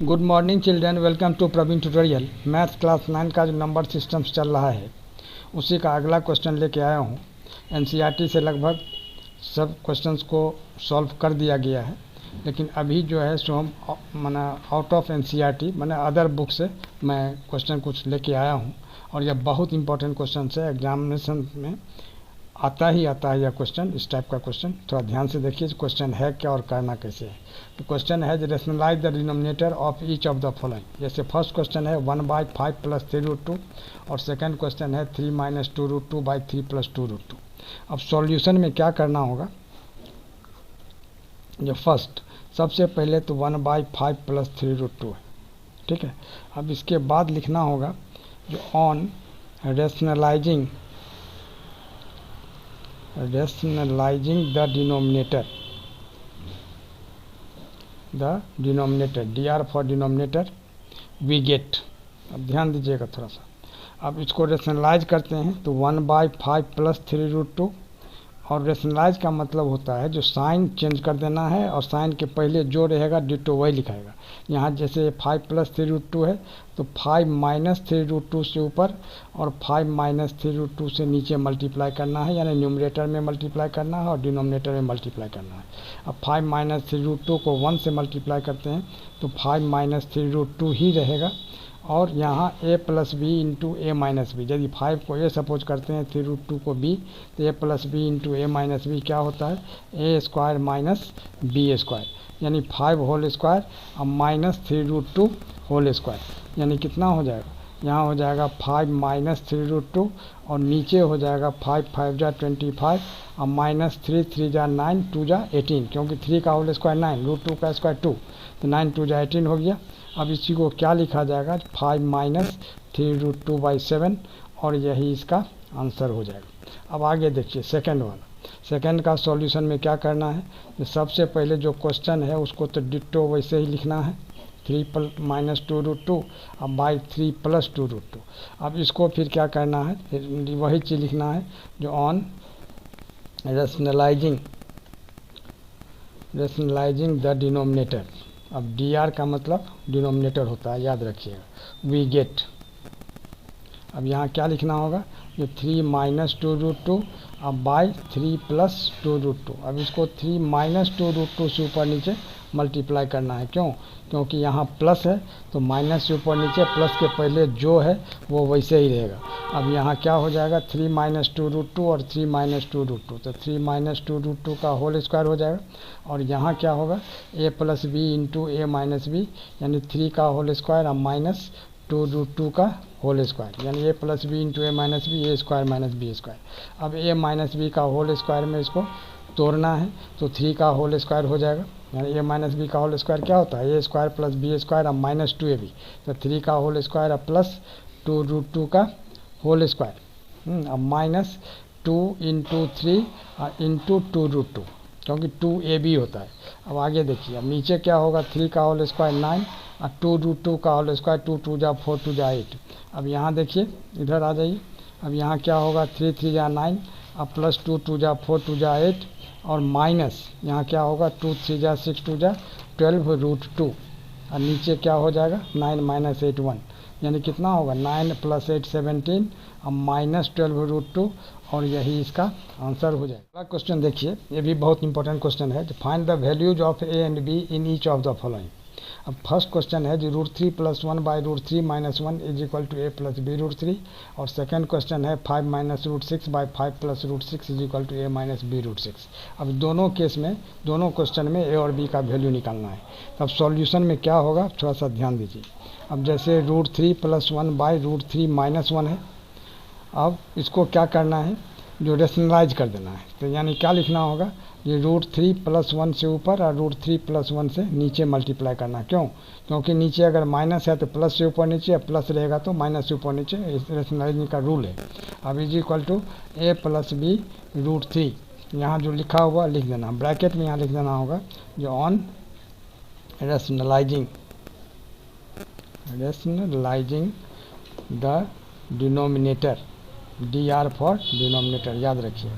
Good morning children, welcome to Praveen tutorial. Maths class 9 का जो number systems चल रहा है उसी का अगला क्वेश्चन लेके आया हूँ। एनसीईआरटी से लगभग सब क्वेश्चंस को सॉल्व कर दिया गया है, लेकिन अभी जो है सो हम माना आउट ऑफ एनसीईआरटी माना अदर बुक से मैं क्वेश्चन कुछ लेके आया हूँ और यह बहुत इंपॉर्टेंट क्वेश्चन है। एग्जामिनेशन में आता है यह क्वेश्चन, इस टाइप का क्वेश्चन। थोड़ा ध्यान से देखिए क्वेश्चन है क्या और करना कैसे है। तो क्वेश्चन है rationalise the denominator of each of the following. जैसे फर्स्ट क्वेश्चन है 1/5 + 3√2 और सेकंड क्वेश्चन है 3 - 2√2/3 + 2√2। अब सॉल्यूशन में क्या करना होगा, जो फर्स्ट सबसे पहले तो 1/5 + 3√2 है, ठीक है। अब इसके बाद लिखना होगा जो on rationalising the denominator, dr for denominator we get। अब ध्यान दीजिएगा थोड़ा सा। अब इसको रेशनलाइज करते हैं तो 1/5 + 3√2, और रेशनलाइज का मतलब होता है जो साइन चेंज कर देना है और साइन के पहले जो रहेगा डिटो वही लिखाएगा। यहाँ जैसे 5 + 3√2 है तो 5 - 3√2 से ऊपर और 5 - 3√2 से नीचे मल्टीप्लाई करना है, यानी न्यूमरेटर में मल्टीप्लाई करना है और डिनोमिनेटर में मल्टीप्लाई करना है। अब 5 - 3√2 को 1 से मल्टीप्लाई करते हैं तो 5 - 3√2 ही रहेगा, और यहाँ a + b × a - b। यदि 5 को a सपोज करते हैं 3√2 को b, तो a + b × a - b क्या होता है, a² - b², यानी 5 होल स्क्वायर और -3√2 होल स्क्वायर, यानी कितना हो जाएगा, यहाँ हो जाएगा 5 - 3√2 और नीचे हो जाएगा 5 × 5 = 25 और -3 × 3 = 9 2 = 18, क्योंकि 3 का होल स्क्वायर 9, √2 का स्क्वायर 2, तो 9 2 = 18 हो गया। अब इसी को क्या लिखा जाएगा, 5 - 3√2/7, और यही इसका आंसर हो जाएगा। अब आगे देखिए सेकंड वाला। सेकंड का सॉल्यूशन में क्या करना है, तो सबसे पहले जो क्वेश्चन है उसको तो डिट्टो वैसे ही लिखना है, 3 - 2√2 अब बाई 3 + 2√2। अब इसको फिर क्या करना है, फिर वही चीज़ लिखना है जो ऑन रेशनलाइजिंग द डिनोमिनेटर। अब dr का मतलब डिनोमिनेटर होता है, याद रखिएगा, वी गेट। अब यहाँ क्या लिखना होगा, जो 3 - 2√2 अब बाई 3 + 2√2। अब इसको 3 - 2√2 से ऊपर नीचे मल्टीप्लाई करना है, क्योंकि यहाँ प्लस है तो माइनस से ऊपर नीचे, प्लस के पहले जो है वो वैसे ही रहेगा। अब यहाँ क्या हो जाएगा, 3 - 2√2 और 3 - 2√2, तो 3 - 2√2 का होल स्क्वायर हो जाएगा, और यहाँ क्या होगा a + b × a - b, यानी 3 का होल स्क्वायर और -2√2 का होल स्क्वायर, यानी a + b × a - b, a² - b²। अब a - b का होल स्क्वायर में इसको तोड़ना है तो 3 का होल स्क्वायर हो जाएगा, यानी a - b का होल स्क्वायर क्या होता है, a² + b² और -2ab, तो 3 का होल स्क्वायर और प्लस 2√2 का होल स्क्वायर, अब -2 × 3 × 2√2, क्योंकि 2ab होता है। अब आगे देखिए, अब नीचे क्या होगा, 3 का होल स्क्वायर 9 और 2√2 का होल स्क्वायर 2 2 = 4 2 = 8। अब यहाँ देखिए, इधर आ जाइए। अब यहाँ क्या होगा, 3 3 = 9 और प्लस 2 2 = 4 2 = 8, और माइनस यहाँ क्या होगा, 2 3 = 6 2 = 12√2, और नीचे क्या हो जाएगा 9 - 8 1, यानी कितना होगा 9 + 8 17 और -12√2, और यही इसका आंसर हो जाएगा। अगला क्वेश्चन देखिए, ये भी बहुत इंपॉर्टेंट क्वेश्चन है। Find the values of a and b in each of the following. अब फर्स्ट क्वेश्चन है जो √3 + 1/√3 - 1 = a + b√3, और सेकंड क्वेश्चन है 5 - √6/5 + √6 = a - b√6। अब दोनों केस में, दोनों क्वेश्चन में a और b का वैल्यू निकालना है। तब सॉल्यूशन में क्या होगा, थोड़ा सा ध्यान दीजिए। अब जैसे √3 + 1/√3 - 1 है, अब इसको क्या करना है, जो रेशनलाइज कर देना है, तो यानी क्या लिखना होगा, ये √3 + 1 से ऊपर और √3 + 1 से नीचे मल्टीप्लाई करना। क्योंकि नीचे अगर माइनस है तो प्लस से ऊपर नीचे, प्लस रहेगा तो माइनस से ऊपर नीचे, रेशनलाइजिंग का रूल है। अब = a + b √3, यहाँ जो लिखा हुआ लिख देना, ब्रैकेट में यहाँ लिख देना होगा जो on rationalising the denominator, dr for denominator, याद रखिए।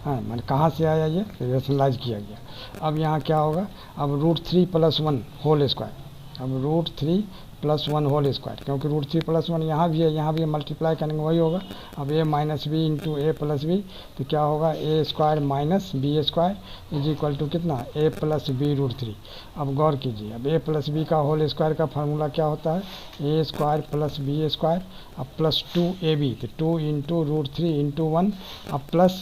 हाँ, मैंने कहाँ से आया, ये रेशनलाइज किया गया। अब यहाँ क्या होगा, अब √3 + 1 होल स्क्वायर, अब रूट 3 प्लस 1 होल स्क्वायर, क्योंकि रूट 3 प्लस 1 यहाँ भी है, यहाँ भी मल्टीप्लाई करेंगे वही होगा। अब a minus b into a plus b, तो क्या होगा a square minus b square is equal to कितना ए प्लस बी रूट 3। अब गौर कीजिए, अब ए प्लस बी का होल स्क्वायर का फार्मूला क्या होता है, ए स्क्वायर प्लस बी स्क्वायर, अब प्लस 2ab, तो 2 इंटू रूट 3 इंटू 1, अब प्लस,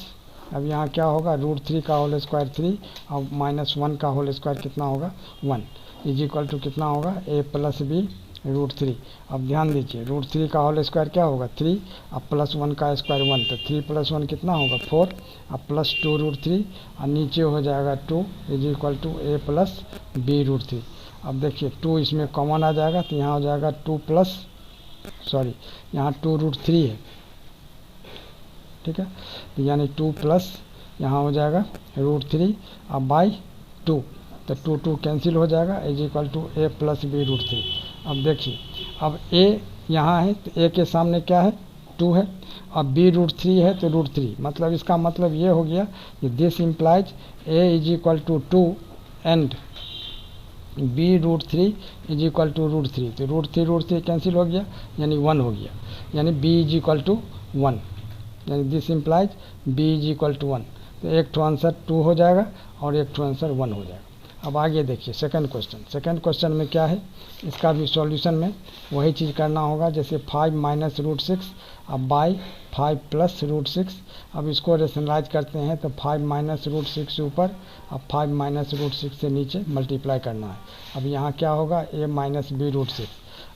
अब यहाँ क्या होगा रूट 3 का होल स्क्वायर 3 और माइनस 1 का होल स्क्वायर कितना होगा 1 इज इक्वल टू कितना होगा ए प्लस बी रूट 3। अब ध्यान दीजिए रूट 3 का होल स्क्वायर क्या होगा 3, अब प्लस 1 का स्क्वायर 1, तो 3 प्लस 1 कितना होगा 4, अब प्लस 2 रूट 3 और नीचे हो जाएगा 2 is equal to A plus B root 3। अब देखिए 2 इसमें कॉमन आ जाएगा, तो यहाँ हो जाएगा 2 प्लस, सॉरी यहाँ 2 रूट 3 है, ठीक है, तो यानी 2 प्लस यहाँ हो जाएगा रूट 3 अब बाई 2, तो 2 2 कैंसिल हो जाएगा is equal to A plus B root 3। अब देखिए, अब ए यहाँ है तो ए के सामने क्या है 2 है, अब बी रूट 3 है तो रूट 3, मतलब इसका मतलब ये हो गया कि this implies A is equal to 2 and B root 3 is equal to root 3, तो रूट 3 कैंसिल हो गया यानी 1 हो गया, यानी बी इज इक्वल टू 1, यानी this implies B is equal to 1। तो एक ठो आंसर 2 हो जाएगा और एक ठो आंसर 1 हो जाएगा। अब आगे देखिए सेकंड क्वेश्चन में क्या है, इसका भी सॉल्यूशन में वही चीज़ करना होगा, जैसे 5 माइनस रूट 6 अब बाई 5 प्लस रूट 6। अब इसको रेशनलाइज करते हैं तो 5 माइनस रूट 6 से ऊपर, अब 5 माइनस रूट 6 से नीचे मल्टीप्लाई करना है। अब यहाँ क्या होगा ए माइनस बी रूट 6,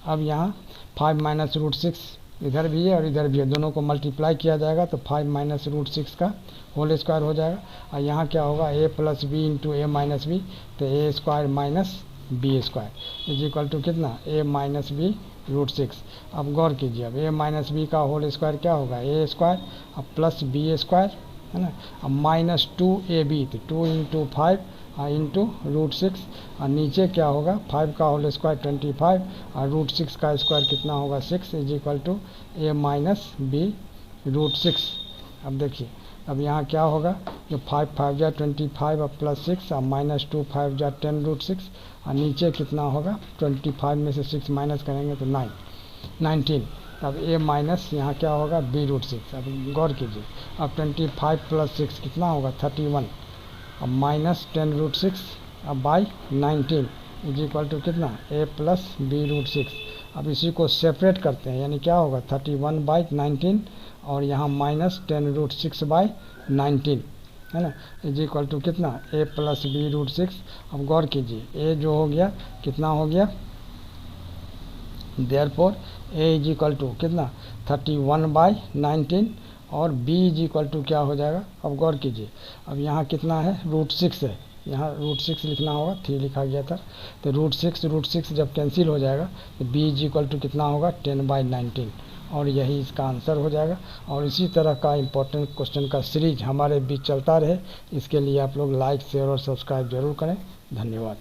अब यहाँ 5 माइनस रूट 6 इधर भी है और इधर भी है, दोनों को मल्टीप्लाई किया जाएगा तो 5 माइनस रूट 6 का होल स्क्वायर हो जाएगा, और यहाँ क्या होगा a plus b into a minus b, तो a square minus b square is equal to कितना ए माइनस बी रूट 6। अब गौर कीजिए, अब ए माइनस बी का होल स्क्वायर क्या होगा ए स्क्वायर, अब प्लस बी स्क्वायर है ना, अब माइनस 2ab, तो 2 इंटू 5 इंटू रूट 6, और नीचे क्या होगा 5 का होल स्क्वायर 25 और रूट 6 का स्क्वायर कितना होगा 6 is equal to A minus B root 6। अब देखिए, अब यहाँ क्या होगा जो 5 5 जा 25 और प्लस 6 और माइनस 2 5 जा 10 रूट 6, और नीचे कितना होगा 25 में से 6 माइनस करेंगे तो 19। अब ए माइनस यहाँ क्या होगा बी रूट 6। अब गौर कीजिए, अब 25 प्लस 6 कितना होगा 31, अब माइनस 10 रूट 6 अब बाई 19 इज इक्वल टू कितना ए प्लस बी रूट 6। अब इसी को सेपरेट करते हैं, यानी क्या होगा 31 बाई 19 और यहाँ माइनस 10 रूट 6 बाई 19 है ना, इज इक्वल टू कितना ए प्लस बी रूट 6। अब गौर कीजिए, ए जो हो गया कितना हो गया, therefore A is equal to कितना 31 बाई 19 और b इज इक्वल टू क्या हो जाएगा। अब गौर कीजिए, अब यहाँ कितना है रूट 6 है, यहाँ रूट 6 लिखना होगा, 3 लिखा गया था, तो रूट 6 जब कैंसिल हो जाएगा तो b इज इक्वल टू कितना होगा 10 बाई 19, और यही इसका आंसर हो जाएगा। और इसी तरह का इम्पोर्टेंट क्वेश्चन का सीरीज हमारे बीच चलता रहे, इसके लिए आप लोग लाइक शेयर और सब्सक्राइब जरूर करें। धन्यवाद।